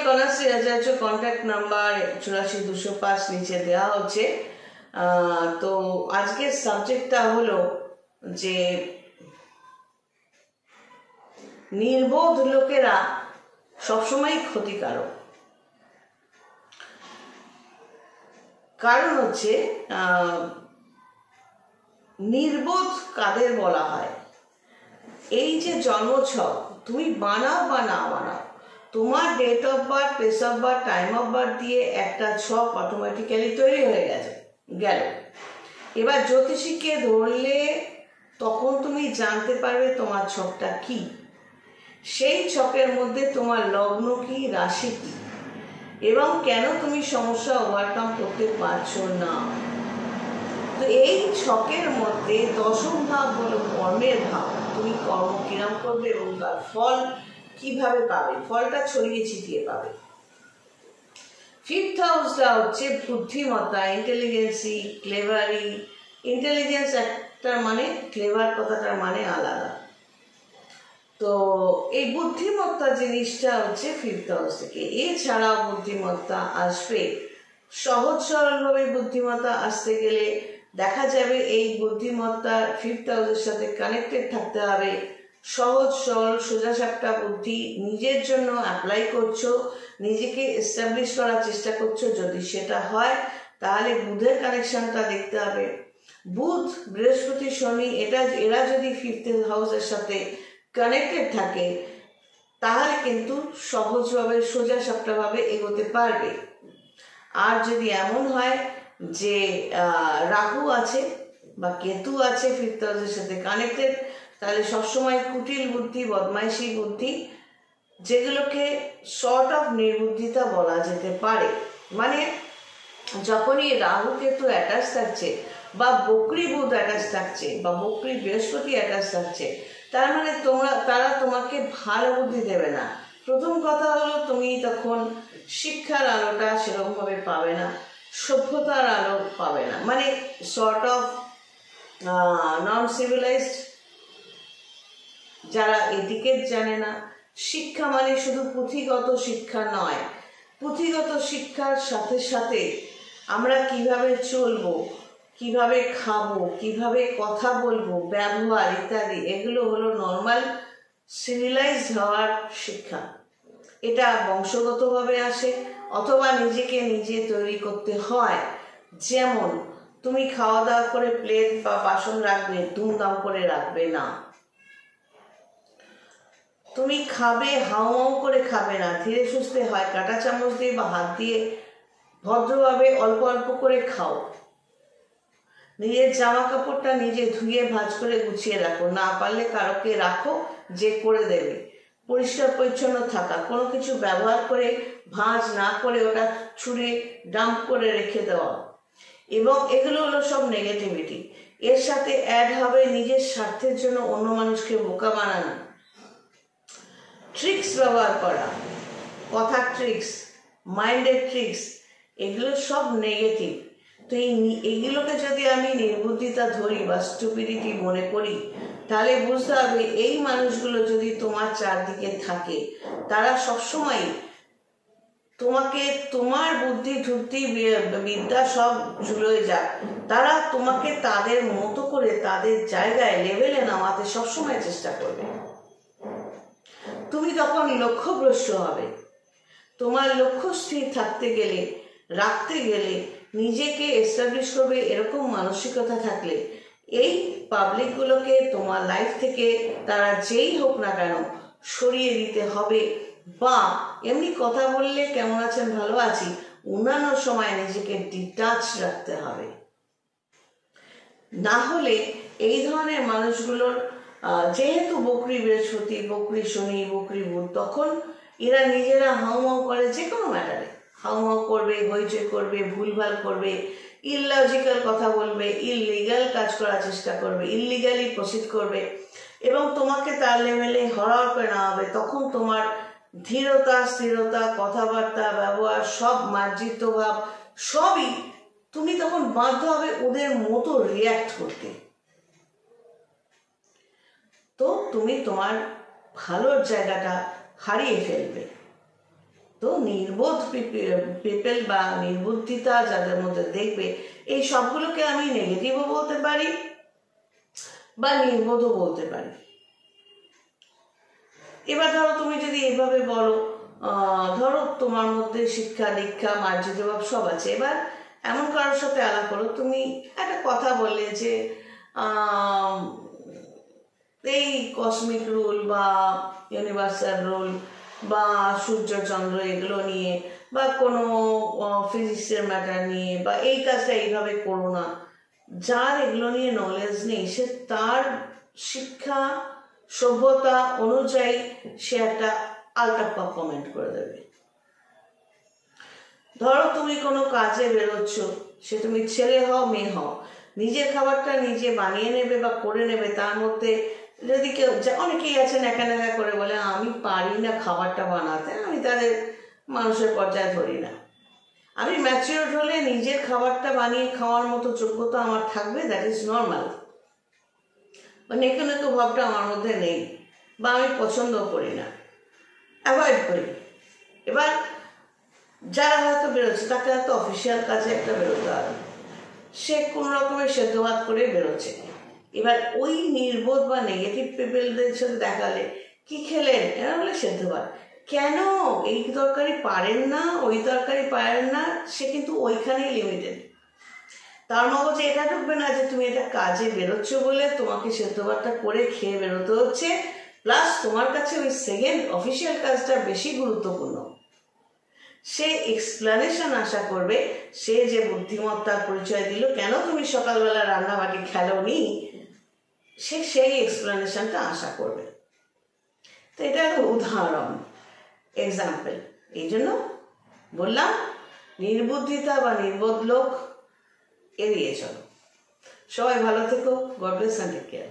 কন্যাশ্রী আচার্য contact number 84-205 নিচে দেওয়া হচ্ছে। তো আজকের সাবজেক্টটা হলো যে নির্বোধ লোকেরা সবসময় ক্ষতিকারক। কারণ হচ্ছে নির্বোধ কাদের বলা হয়? এই যে জন্মছক তুমি বানাও বা না বানাও, তোমার date of birth, place of birth, time of birth দিয়ে একটা ছক অটোমেটিক্যালি তৈরি হয়ে গেল। এবার জ্যোতিষীকে ধরলে তখন তুমি জানতে পারবে তোমার ছকটা কি, সেই ছকের মধ্যে তোমার লগ্ন কি, রাশি কি, এবং কেন তুমি সমস্যা ওভারকাম করতে পারছো না। তো এই ছকের মধ্যে দশম ভাব হলো কর্মের ভাব। তুমি কর্ম কিরম করবে এবং তার ফল কিভাবে পাবে, ফলটা ছড়িয়ে ছিটিয়ে পাবে। ফিফথ হাউসটা হচ্ছে বুদ্ধিমত্তা, ইন্টেলিজেন্সি, ক্লেভারি। ইন্টেলিজেন্স একটার মানে, ক্লেভার কথাটার মানে আলাদা। তো এই বুদ্ধিমত্তা জিনিসটা হচ্ছে ফিফথ হাউস থেকে। এছাড়াও বুদ্ধিমত্তা আসবে, সহজ সরলভাবে বুদ্ধিমত্তা আসতে গেলে দেখা যাবে এই বুদ্ধিমত্তা ফিফথ হাউসের সাথে কানেক্টেড থাকতে হবে। সহজ সরল সোজাসাপটা বুদ্ধি নিজের জন্য অ্যাপ্লাই করছো, নিজেকে এস্টাবলিশ করার চেষ্টা করছো। যদি সেটা হয় তাহলে বুধের কানেকশনটা দেখতে হবে। বুধ, বৃহস্পতি, শনি এরা যদি ফিফথ হাউসের সাথে কানেক্টেড থাকে তাহলে কিন্তু সহজভাবে সোজাসাপটাভাবে এগোতে পারবে। আর যদি এমন হয় যে রাহু আছে বা কেতু আছে ফিফথ হাউসের সাথে কানেক্টেড, তাহলে সবসময় কুটিল বুদ্ধি, বদমাইশি বুদ্ধি, যেগুলোকে শর্ট অফ নির্বুদ্ধিতা বলা যেতে পারে। মানে যখনই রাহু কেতু অ্যাটাচ থাকছে বা বকরি বুধ অ্যাটাচ থাকছে বা বকরি বৃহস্পতি অ্যাটাচ থাকছে, তার মানে তারা তোমাকে ভালো বুদ্ধি দেবে না। প্রথম কথা হলো তুমি তখন শিক্ষার আলোটা সেরকমভাবে পাবে না, সভ্যতার আলো পাবে না। মানে শর্ট অফ নন সিভিলাইজড, যারা এটিকেট জানে না। শিক্ষা মানে শুধু পুঁথিগত শিক্ষা নয়, পুঁথিগত শিক্ষার সাথে সাথে আমরা কিভাবে চলবো, কিভাবে খাবো, কিভাবে কথা বলবো, ব্যবহার ইত্যাদি, এগুলো হলো নর্মাল সিভিলাইজড হওয়ার শিক্ষা। এটা বংশগতভাবে আসে অথবা নিজেকে নিজে তৈরি করতে হয়। যেমন তুমি খাওয়া দাওয়া করে প্লেট বা বাসন রাখবে, দুমদাম করে রাখবে না। তুমি খাবে, হাউমাউ করে খাবে না, ধীরে সুস্থে হয় কাঁটা চামচ দিয়ে বা হাত দিয়ে ভদ্রভাবে অল্প অল্প করে খাও। নিজের জামা কাপড়টা নিজে ধুয়ে ভাঁজ করে গুছিয়ে রাখো, না পারলে কারোকে রাখো যে করে দেবে। পরিষ্কার পরিচ্ছন্ন থাকা, কোনো কিছু ব্যবহার করে ভাঁজ না করে ওটা ছুঁড়ে ডাম্প করে রেখে দেওয়া, এবং এগুলো হলো সব নেগেটিভিটি। এর সাথে অ্যাড হবে নিজের স্বার্থের জন্য অন্য মানুষকে বোকা বানানো, ট্রিক্স ব্যবহার করা, কথার ট্রিক্স, মাইন্ডের ট্রিক্স, এগুলো সব নেগেটিভ। তো এইগুলোকে যদি আমি নির্বুদ্ধিতা ধরি বা স্টুপিডিটি মনে করি, তাহলে বুঝতে হবে এই মানুষগুলো যদি তোমার চারদিকে থাকে, তারা সবসময় তোমাকে, তোমার বুদ্ধি ঠুদ্ধি বিদ্যা সব ঝুলে যাক, তারা তোমাকে তাদের মতো করে তাদের জায়গায় লেভেলে নামাতে সবসময় চেষ্টা করবে। তুমি তখন লক্ষ্যভ্রষ্ট হবে। তোমার লক্ষ্য স্থির থাকতে গেলে, রাখতে গেলে, নিজেকে এস্টাবলিশ করবে এরকম মানসিকতা থাকলে এই পাবলিকগুলোকে তোমার লাইফ থেকে তারা যেই হোক না কেন সরিয়ে দিতে হবে। বা এমনি কথা বললে কেমন আছেন, ভালো আছি, অন্যান্য সময় নিজেকে ডিটাচ রাখতে হবে। না হলে এই ধরনের মানুষগুলোর যেহেতু বকরি বৃহস্পতি, বকরি শনি, বকরি বুধ, তখন এরা নিজেরা হাউমাউ করে, যে কোনো ম্যাটারে হাউমাউ করবে, হইচই করবে, ভুলভাল করবে, ইললজিক্যাল কথা বলবে, ইললিগাল কাজ করার চেষ্টা করবে, ইললিগালি প্রসিড করবে, এবং তোমাকে তার লেভেলে হড়াহড় করে নেওয়া হবে। তখন তোমার ধীরতা, স্থিরতা, কথাবার্তা, ব্যবহার, সব মার্জিত ভাব, সবই তুমি তখন বাধ্য হবে ওদের মতো রিয়্যাক্ট করতে। তো তুমি তোমার ভালোর জায়গাটা হারিয়ে ফেলবে। তো তো নির্বোধ পিপল বা নির্বুদ্ধিতা যাদের মধ্যে দেখবে, এই সবগুলোকে আমি নেগেটিভও বলতে পারি বা নির্বোধও বলতে পারি। এবার ধরো তুমি যদি এইভাবে বলো, ধরো তোমার মধ্যে শিক্ষা দীক্ষা মার্জিত ভাব সব আছে, এবার এমন কারোর সাথে আলাপ করো, তুমি একটা কথা বললে যে এই কসমিক রুল বা ইউনিভার্সাল রুল বা সূর্য চন্দ্র এগুলো নিয়ে বা কোনো ফিজিক্সের ম্যাটার নিয়ে বা এই কাজটা এইভাবে করো না, যার এগুলো নিয়ে নলেজ নেই সে তার শিক্ষা সভ্যতা অনুযায়ী সে একটা আলটা কমেন্ট করে দেবে। ধরো তুমি কোনো কাজে বেরোচ্ছ, সে তুমি ছেলে হও মেয়ে হও, নিজের খাবারটা নিজে বানিয়ে নেবে বা করে নেবে, তার মধ্যে যদি কেউ, অনেকেই আছেন একা একা করে বলে আমি পারি না খাবারটা বানাতে, আমি তাদের মানুষের পর্যায়ে ধরি না। আমি ম্যাচিওর হলে নিজের খাবারটা বানিয়ে খাওয়ার মতো যোগ্যতা আমার থাকবে, দ্যাট ইজ নর্মাল। মানে এখানে তো ভাবটা আমার মধ্যে নেই বা আমি পছন্দ করি না, অ্যাভয়েড করি। এবার যারা হয়তো বেরোচ্ছে, তাকে হয়তো অফিসিয়াল কাজে একটা বেরোতে হবে, সে কোনো রকমের সেদ্ধ ভাত করে বেরোচ্ছে। এবার ওই নির্বোধ বা নেগেটিভ পিপলদের সাথে দেখালে কি খেলেন, এরা বলে সেদ্ধ ভাত। কেন? এই তরকারি পারেন না, ওই তরকারি পারেন না, সে কিন্তু ওইখানেই লিমিটেড। তার মগজে এটা ঢুকবে না যে তুমি এটা কাজে বেরোচ্ছ বলে তোমাকে সেদ্ধ ভাতটা করে খেয়ে বেরোতে হচ্ছে, প্লাস তোমার কাছে ওই সেকেন্ড অফিসিয়াল কাজটা বেশি গুরুত্বপূর্ণ। সে এক্সপ্লানেশন আশা করবে, সে যে বুদ্ধিমত্তার পরিচয় দিল কেন তুমি সকালবেলা রান্নাবাটি খেলোনি, সে সেই এক্সপ্লানেশনটা আশা করবে। তো এটা একটা উদাহরণ, এক্সাম্পল। এই জন্য বললাম নির্বুদ্ধিতা বা নির্বোধ লোক এড়িয়ে চলো। সবাই ভালো থেকো, God bless and take care.